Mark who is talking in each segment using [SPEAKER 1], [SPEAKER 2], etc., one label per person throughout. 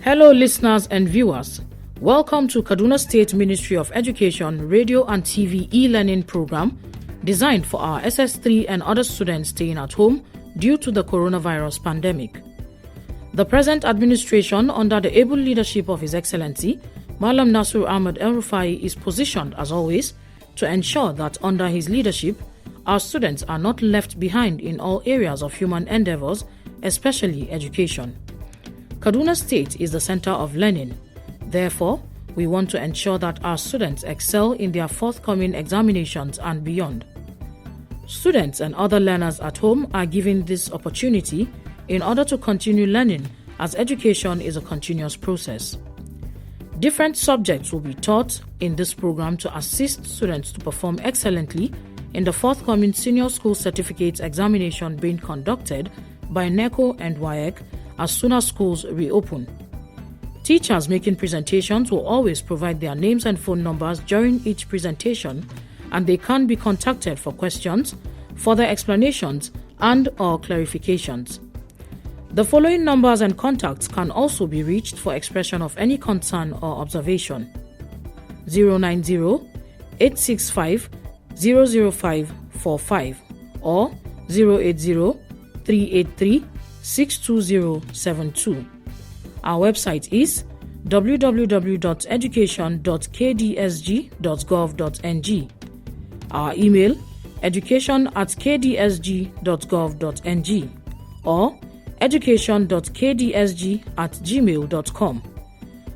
[SPEAKER 1] Hello listeners and viewers. Welcome to Kaduna State Ministry of Education Radio and TV e-learning program designed for our SS3 and other students staying at home due to the coronavirus pandemic. The present administration, under the able leadership of His Excellency, Malam Nasir Ahmed El-Rufai, is positioned, as always, to ensure that under his leadership, our students are not left behind in all areas of human endeavors, especially education. Kaduna State is the center of learning. Therefore, we want to ensure that our students excel in their forthcoming examinations and beyond. Students and other learners at home are given this opportunity in order to continue learning, as education is a continuous process. Different subjects will be taught in this program to assist students to perform excellently in the forthcoming Senior School Certificate examination being conducted by NECO and WAEC as soon as schools reopen. Teachers making presentations will always provide their names and phone numbers during each presentation, and they can be contacted for questions, further explanations, and/or clarifications. The following numbers and contacts can also be reached for expression of any concern or observation: 090-865-00545 or 080-383-62072. Our website is www.education.kdsg.gov.ng. Our email, education@kdsg.gov.ng or education.kdsg@gmail.com.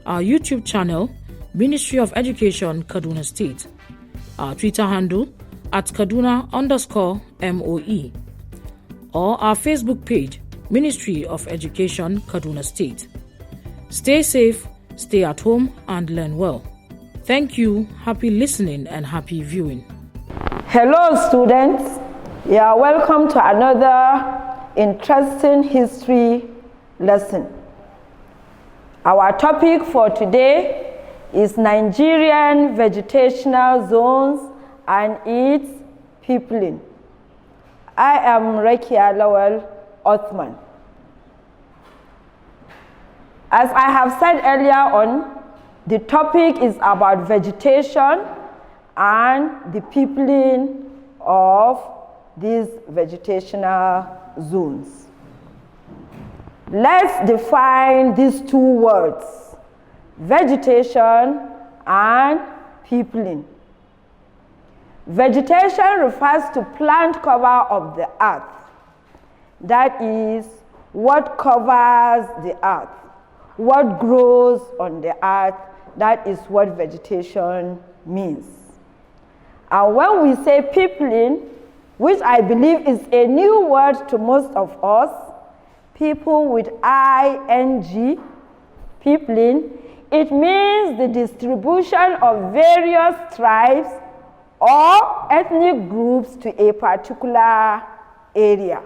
[SPEAKER 1] Our YouTube channel, Ministry of Education, Kaduna State. Our Twitter handle, @Kaduna_MOE. Or our Facebook page, Ministry of Education, Kaduna State. Stay safe, stay at home, and learn well. Thank you, happy listening, and happy viewing.
[SPEAKER 2] Hello students, you are welcome to another interesting history lesson. Our topic for today is Nigerian vegetational zones and its peopling. I am Rekia Lawal Othman. As I have said earlier on, the topic is about vegetation and the peopling of these vegetational zones. Let's define these two words, vegetation and peopling. Vegetation refers to plant cover of the earth. That is what covers the earth, what grows on the earth. That is what vegetation means. And when we say peopling, which I believe is a new word to most of us, people with ing, peopling, it means the distribution of various tribes or ethnic groups to a particular area.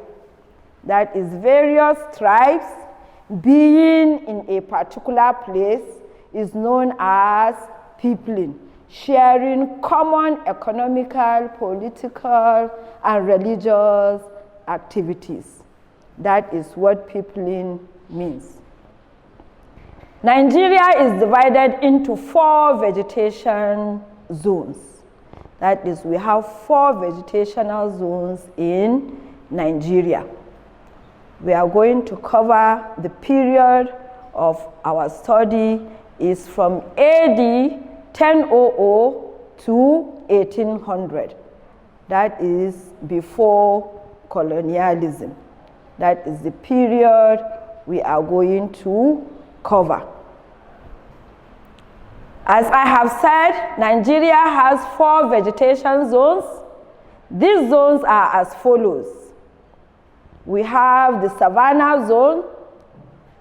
[SPEAKER 2] That is, various tribes being in a particular place is known as peopling, sharing common economical, political, and religious activities. That is what peopling means. Nigeria is divided into 4 vegetation zones. That is, we have 4 vegetational zones in Nigeria. We are going to cover the period of our study is from AD 1000 to 1800. That is before colonialism. That is the period we are going to cover. As I have said, Nigeria has 4 vegetation zones. These zones are as follows. We have the savanna zone,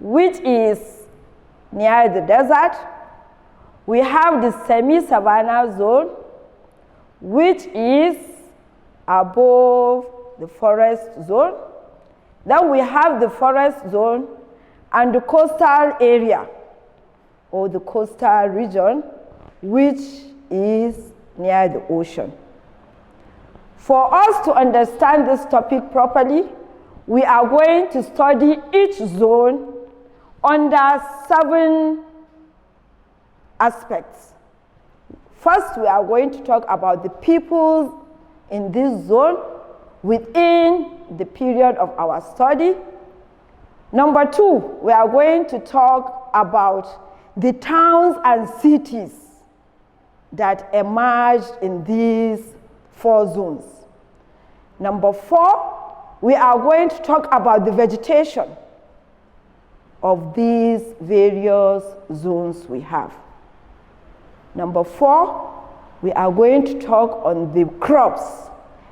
[SPEAKER 2] which is near the desert. We have the semi-savanna zone, which is above the forest zone. Then we have the forest zone and the coastal area, or the coastal region, which is near the ocean. For us to understand this topic properly, we are going to study each zone under 7 aspects. First, we are going to talk about the peoples in this zone within the period of our study. Number 2, we are going to talk about the towns and cities that emerged in these 4 zones. Number 4, we are going to talk about the vegetation of these various zones we have. Number 4, we are going to talk on the crops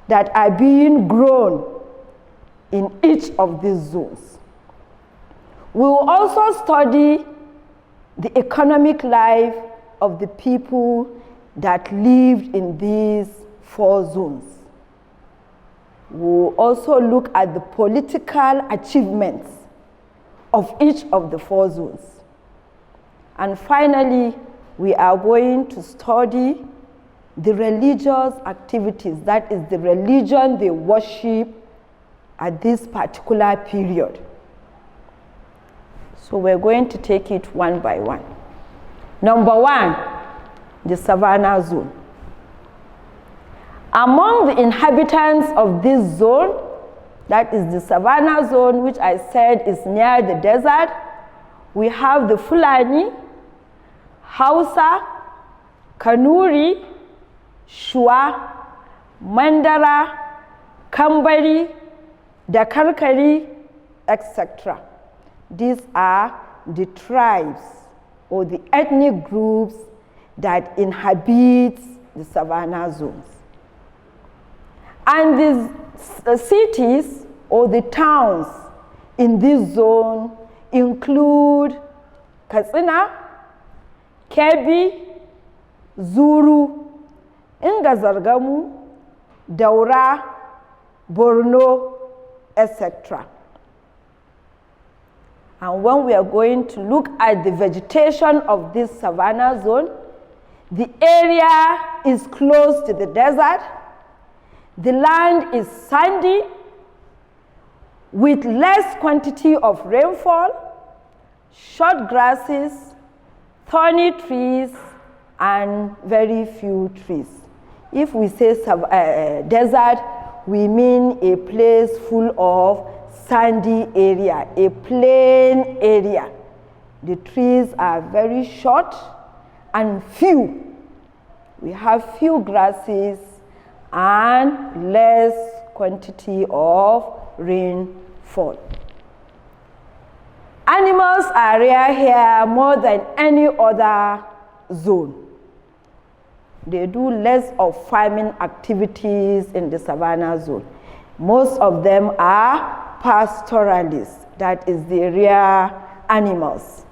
[SPEAKER 2] that are being grown in each of these zones. We will also study the economic life of the people that lived in these 4 zones. We will also look at the political achievements of each of the 4 zones. And finally, we are going to study the religious activities, that is the religion they worship at this particular period. So we're going to take it one by one. Number 1, the Savannah zone. Among the inhabitants of this zone, that is the Savannah zone, which I said is near the desert, we have the Fulani, Hausa, Kanuri, Shua, Mandara, Kambari, Dakarkari, etc. These are the tribes or the ethnic groups that inhabit the Savannah zones. And the cities or the towns in this zone include Katsina, Kebbi, Zuru, Ingazargamu, Daura, Borno, etc. And when we are going to look at the vegetation of this Savannah zone, the area is close to the desert. The land is sandy with less quantity of rainfall, short grasses, thorny trees, and very few trees. If we say desert, we mean a place full of sandy area, a plain area. The trees are very short and few. We have few grasses and less quantity of rainfall. Animals are rare here more than any other zone. They do less of farming activities in the Savannah zone. Most of them are pastoralists, that is the rare animals.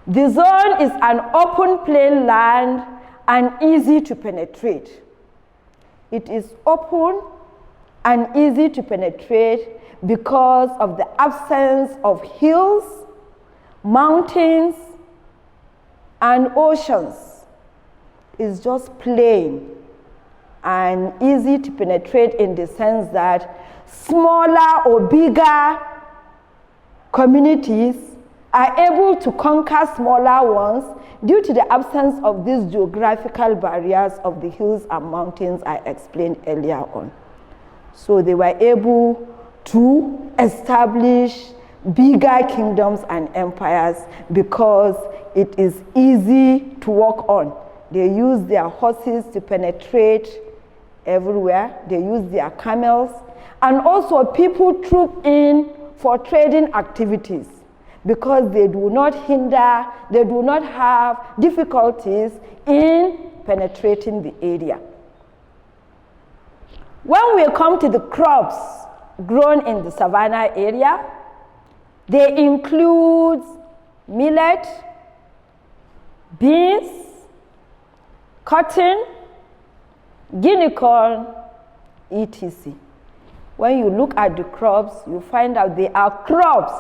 [SPEAKER 2] The zone is an open plain land and easy to penetrate. It is open and easy to penetrate because of the absence of hills, mountains, and oceans. It's just plain and easy to penetrate in the sense that smaller or bigger communities are able to conquer smaller ones due to the absence of these geographical barriers of the hills and mountains I explained earlier on. So they were able to establish bigger kingdoms and empires because it is easy to walk on. They use their horses to penetrate everywhere. They use their camels. And also people troop in for trading activities because they do not have difficulties in penetrating the area. When we come to the crops grown in the Savannah area, they include millet, beans, cotton, guinea corn, etc. When you look at the crops, you find out they are crops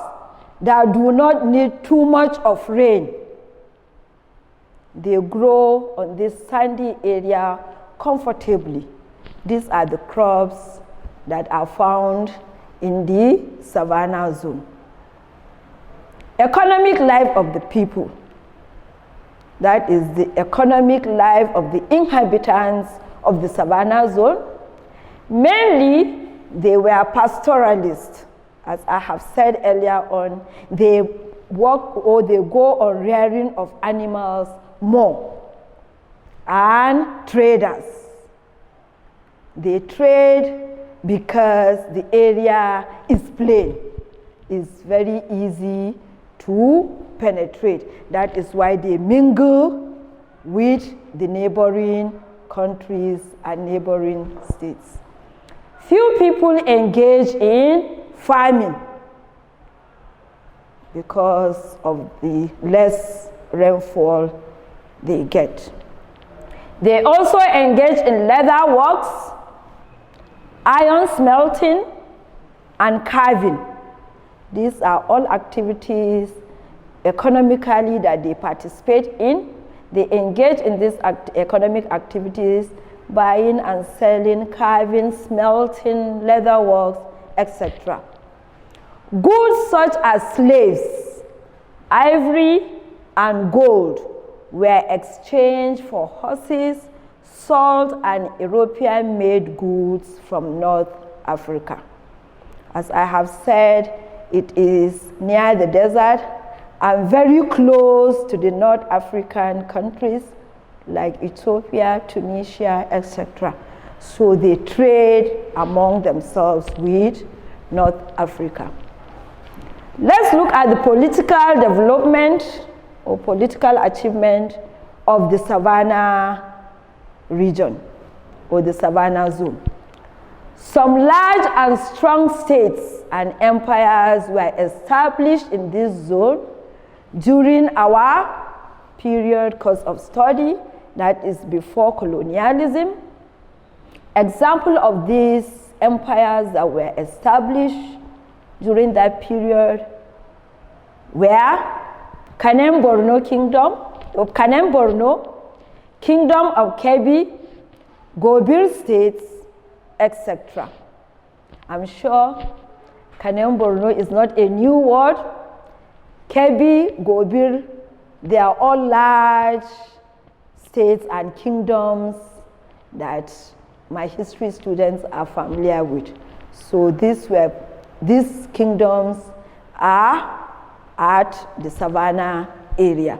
[SPEAKER 2] that do not need too much of rain. They grow on this sandy area comfortably. These are the crops that are found in the Savannah zone. economic life of the people. That is the economic life of the inhabitants of the Savannah zone. Mainly, they were pastoralists. As I have said earlier on, they work or they go on rearing of animals more, and traders. They trade because the area is plain. It's very easy to penetrate. That is why they mingle with the neighboring countries and neighboring states. Few people engage in farming because of the less rainfall they get. They also engage in leather works, iron smelting, and carving. These are all activities economically that they participate in. They engage in these economic activities, buying and selling, carving, smelting, leather works, etc. Goods such as slaves, ivory, and gold were exchanged for horses, salt, and European-made goods from North Africa. As I have said, it is near the desert and very close to the North African countries like Ethiopia, Tunisia, etc. So they trade among themselves with North Africa. Let's look at the political development or political achievement of the Savannah region or the Savannah zone. Some large and strong states and empires were established in this zone during our period course of study, that is before colonialism. Example of these empires that were established during that period were Kanem Borno Kingdom, Kingdom of Kebbi, Gobir states, etc. I'm sure Kanem Borno is not a new word. Kebbi, Gobir, they are all large states and kingdoms that my history students are familiar with. So these kingdoms are at the Savannah area.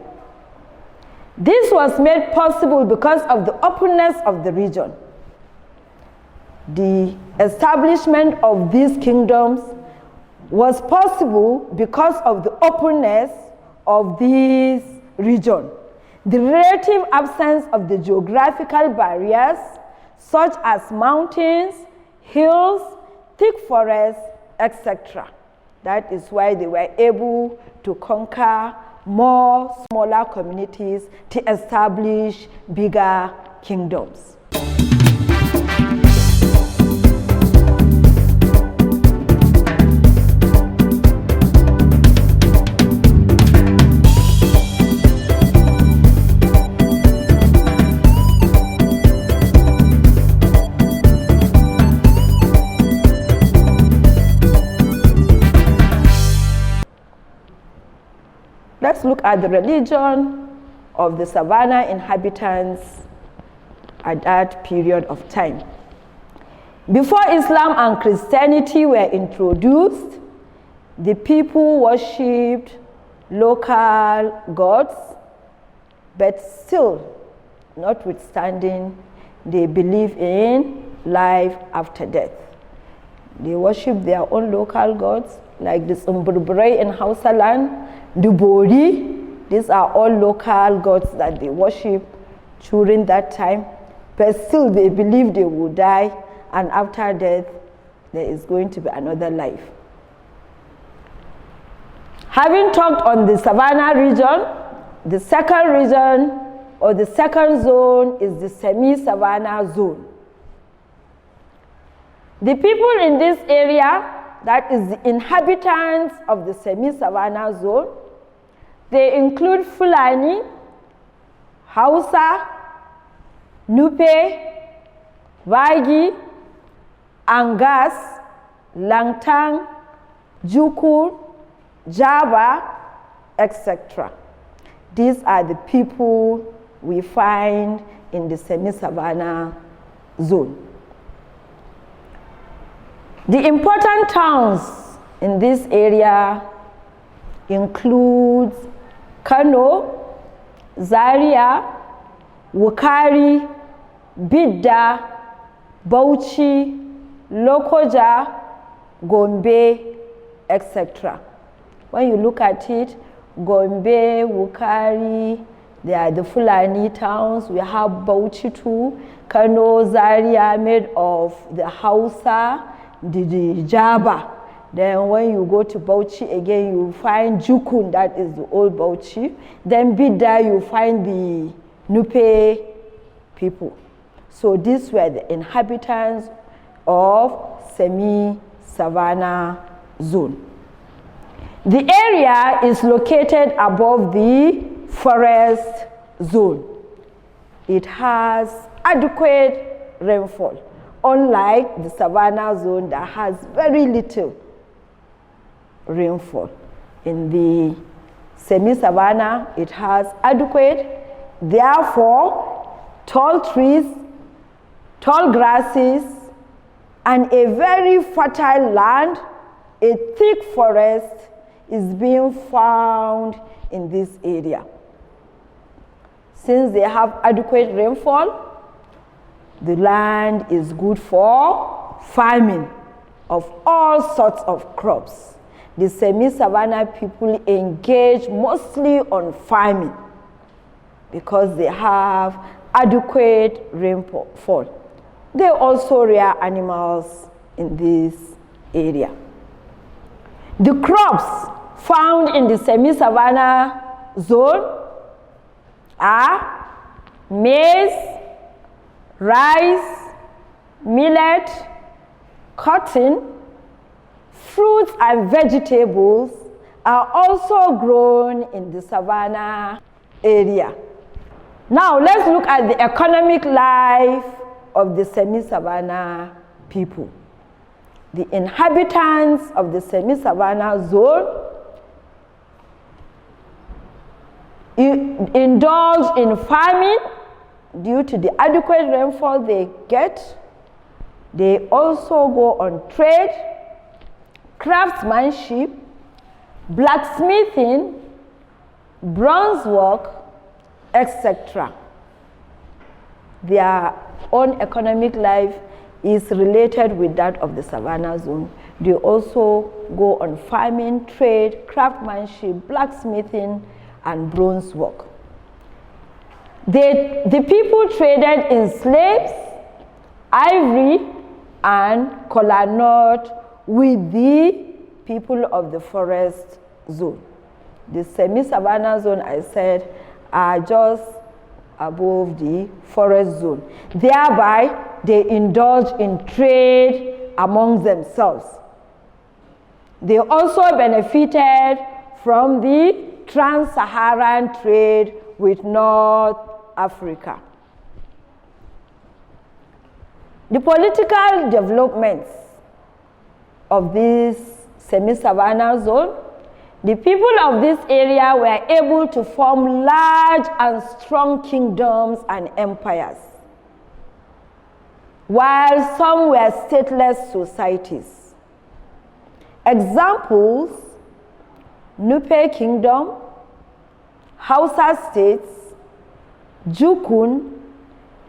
[SPEAKER 2] This was made possible because of the openness of the region. The establishment of these kingdoms was possible because of the openness of this region. The relative absence of the geographical barriers such as mountains, hills, thick forests, etc. That is why they were able to conquer more smaller communities to establish bigger kingdoms. Let's look at the religion of the Savannah inhabitants at that period of time. Before Islam and Christianity were introduced, the people worshipped local gods, but still, notwithstanding, they believe in life after death. They worship their own local gods, like the Tsumburbure in Hausa land, the Bori. These are all local gods that they worship during that time, but still they believe they will die, and after death, there is going to be another life. Having talked on the Savannah region, the second region or the second zone is the semi-Savannah zone. The people in this area, that is the inhabitants of the semi-Savannah zone, they include Fulani, Hausa, Nupe, Wagi, Angas, Langtang, Jukur, Java, etc. These are the people we find in the semi-savanna zone. The important towns in this area include Kano, Zaria, Wukari, Bidda, Bauchi, Lokoja, Gombe, etc. When you look at it, Gombe, Wukari, they are the Fulani towns. We have Bauchi too, Kano, Zaria, made of the Hausa, the Jaba. Then when you go to Bauchi again, you find Jukun, that is the old Bauchi. Then Bidda, you find the Nupe people. So these were the inhabitants of semi-savanna zone. The area is located above the forest zone. It has adequate rainfall, unlike the savanna zone that has very little rainfall. In the semi-savanna, it has adequate, therefore, tall trees, tall grasses, and a very fertile land, a thick forest is being found in this area. Since they have adequate rainfall, the land is good for farming of all sorts of crops. The semi-savanna people engage mostly on farming because they have adequate rainfall. They also rear animals in this area. The crops found in the semi-savanna zone are maize, rice, millet, cotton, fruits and vegetables are also grown in the savanna area. Now let's look at the economic life of the semi-savanna people. The inhabitants of the semi-savanna zone indulge in farming due to the adequate rainfall they get. They also go on trade, craftsmanship, blacksmithing, bronze work, etc. Their own economic life is related with that of the savanna zone. They also go on farming, trade, craftsmanship, blacksmithing, and bronze work. The people traded in slaves, ivory, and kola nut with the people of the forest zone. The semi-savanna zone, I said, are just above the forest zone. Thereby, they indulge in trade among themselves. They also benefited from the trans-Saharan trade with North Africa. The political developments of this semi-savanna zone, the people of this area were able to form large and strong kingdoms and empires, while some were stateless societies. Examples: Nupe Kingdom, Hausa states, Jukun,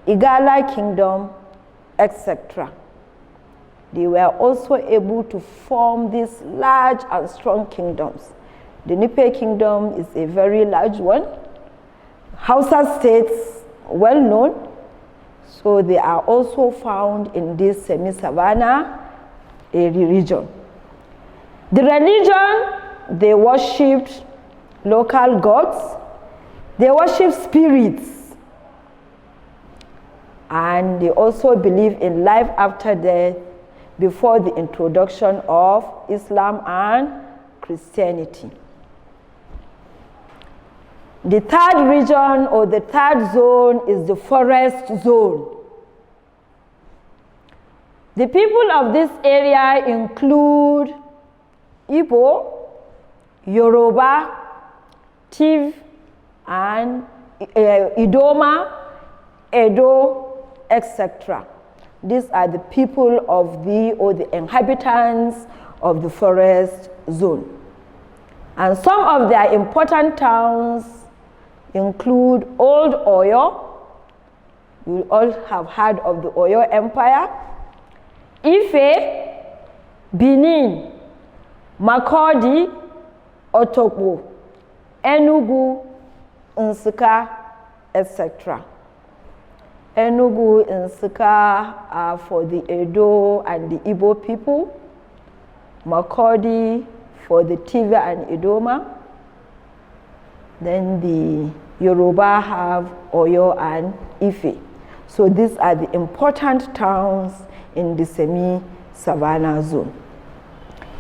[SPEAKER 2] Igala Kingdom, etc. They were also able to form these large and strong kingdoms. The Nupe Kingdom is a very large one. Hausa states, well known, so they are also found in this semi-savanna region. The religion, they worshipped local gods, they worshipped spirits, and they also believe in life after death before the introduction of Islam and Christianity. The third region or the third zone is the forest zone. The people of this area include Igbo, Yoruba, Tiv, and Idoma, Edo, etc. These are the people of the inhabitants of the forest zone. And some of their important towns include Old Oyo. You all have heard of the Oyo Empire. Ife, Benin, Makurdi, Otokbo, Enugu, Nsukka, etc. Enugu, Nsukka are for the Edo and the Igbo people. Makurdi for the Tiv and Idoma. Then the Yoruba have Oyo and Ife. So these are the important towns in the semi-savanna zone.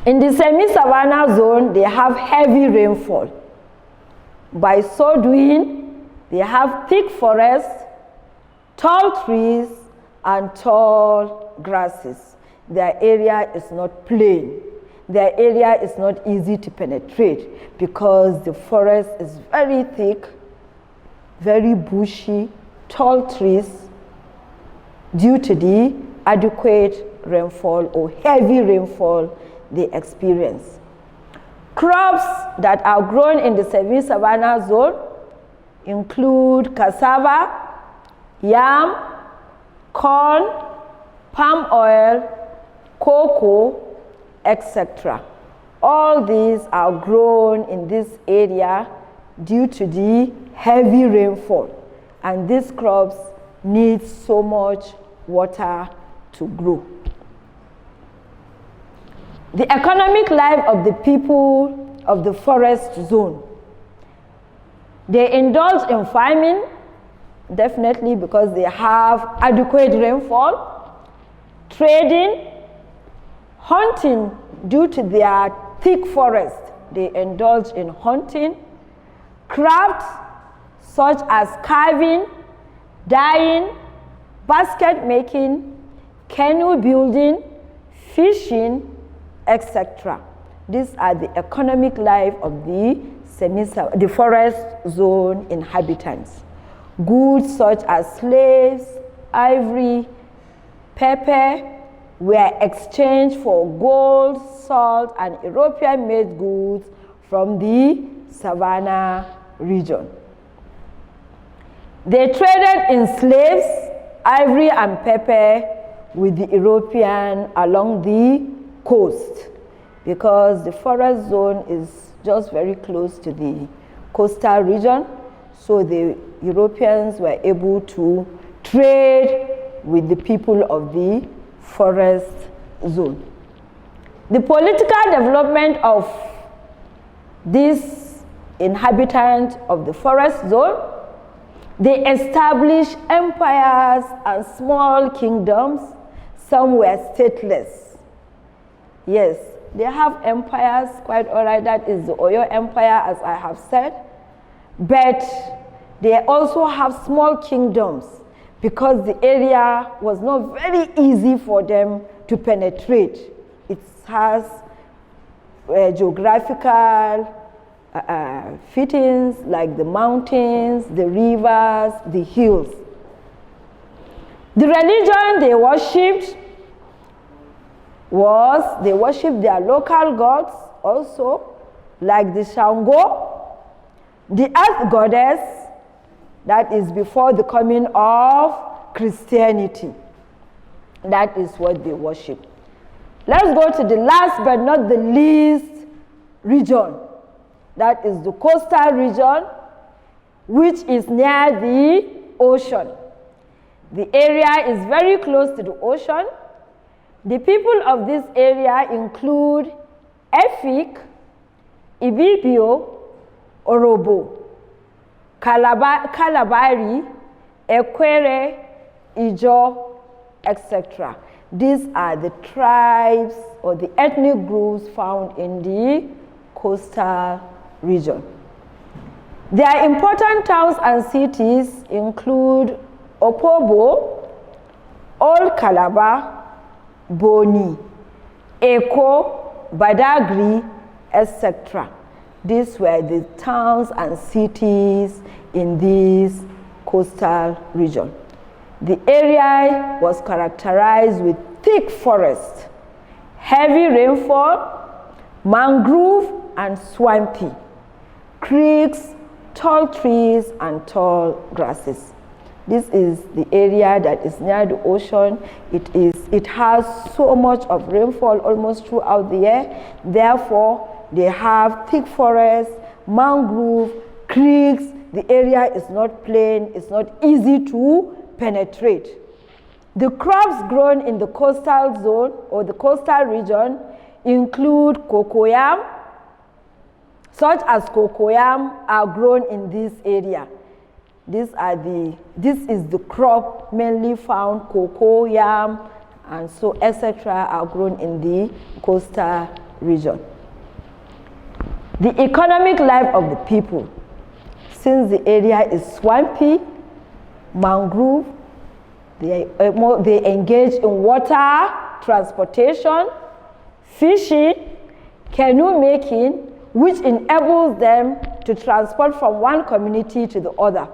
[SPEAKER 2] In the semi-savanna zone, they have heavy rainfall. By so doing, they have thick forests, tall trees, and tall grasses. Their area is not plain. Their area is not easy to penetrate because the forest is very thick, very bushy, tall trees due to the adequate rainfall or heavy rainfall they experience. Crops that are grown in the semi-savanna zone include cassava, yam, corn, palm oil, cocoa, etc. All these are grown in this area due to the heavy rainfall, and these crops need so much water to grow. The economic life of the people of the forest zone. They indulge in farming, definitely because they have adequate rainfall, trading, hunting due to their thick forest. They indulge in hunting, crafts such as carving, dyeing, basket making, canoe building, fishing, etc. These are the economic life of the forest zone inhabitants. Goods such as slaves, ivory, pepper were exchanged for gold, salt, and European-made goods from the savannah region. They traded in slaves, ivory, and pepper with the European along the coast because the forest zone is just very close to the coastal region, so the Europeans were able to trade with the people of the forest zone. The political development of these inhabitants of the forest zone, they established empires and small kingdoms. Some were stateless. Yes, they have empires, quite all right. That is the Oyo Empire, as I have said. But they also have small kingdoms because the area was not very easy for them to penetrate. It has geographical fittings like the mountains, the rivers, the hills. The religion they worshipped was, they worshipped their local gods also, like the Shango, the earth goddess, that is before the coming of Christianity. That is what they worship. Let's go to the last but not the least region. That is the coastal region, which is near the ocean. The area is very close to the ocean. The people of this area include Efik, Ibibio, Orobo, Kalabari, Ekwere, Ijo, etc. These are the tribes or the ethnic groups found in the coastal region. Their important towns and cities include Opobo, Old Calabar, Boni, Eko, Badagry, etc. These were the towns and cities in this coastal region. The area was characterized with thick forest, heavy rainfall, mangrove and swampy, creeks, tall trees and tall grasses. This is the area that is near the ocean. It has so much of rainfall almost throughout the year. Therefore, they have thick forests, mangrove, creeks. The area is not plain, it's not easy to penetrate. The crops grown in the coastal zone or the coastal region include cocoyam, such as cocoyam are grown in this area. This is the crop mainly found, cocoa, yam, and so etc. are grown in the coastal region. The economic life of the people, since the area is swampy, mangrove, they engage in water transportation, fishing, canoe making, which enables them to transport from one community to the other.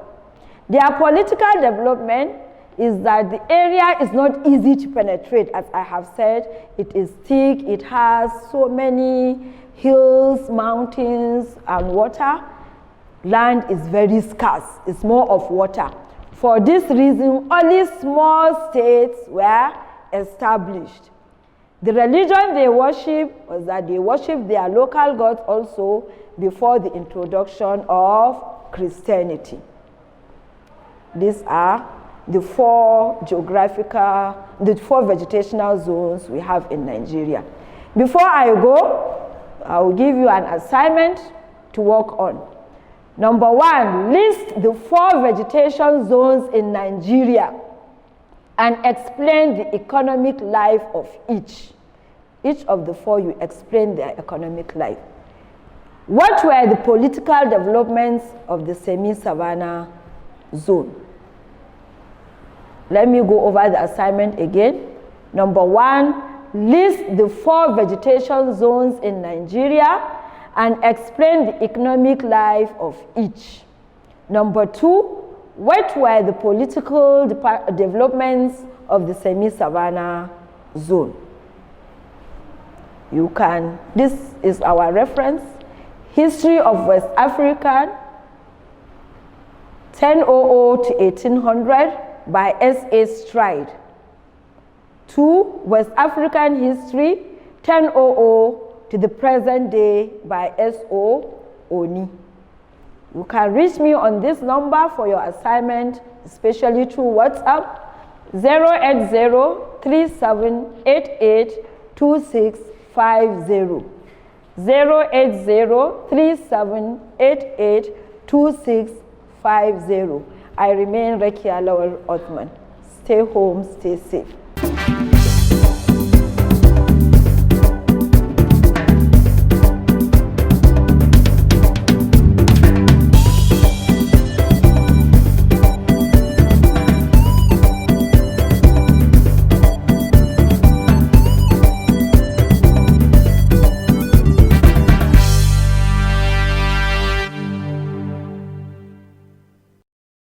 [SPEAKER 2] Their political development is that the area is not easy to penetrate. As I have said, it is thick, it has so many hills, mountains, and water. Land is very scarce, it's more of water. For this reason, only small states were established. The religion they worship was that they worship their local gods also before the introduction of Christianity. These are the four vegetational zones we have in Nigeria. Before I go, I will give you an assignment to work on. Number one, list the 4 vegetation zones in Nigeria and explain the economic life of each. Each of the 4, you explain their economic life. What were the political developments of the semi-savanna zone? Let me go over the assignment again. Number one, list the 4 vegetation zones in Nigeria and explain the economic life of each. Number 2, what were the political developments of the semi-savanna zone? This is our reference, History of West Africa, 1000 to 1800 by S.A. Stride. 2, West African History, 1000 to the present day by S.O. Oni. You can reach me on this number for your assignment, especially through WhatsApp, 08037882650. 08037882650. I remain Rekia Lawal Othman. Stay home, stay safe.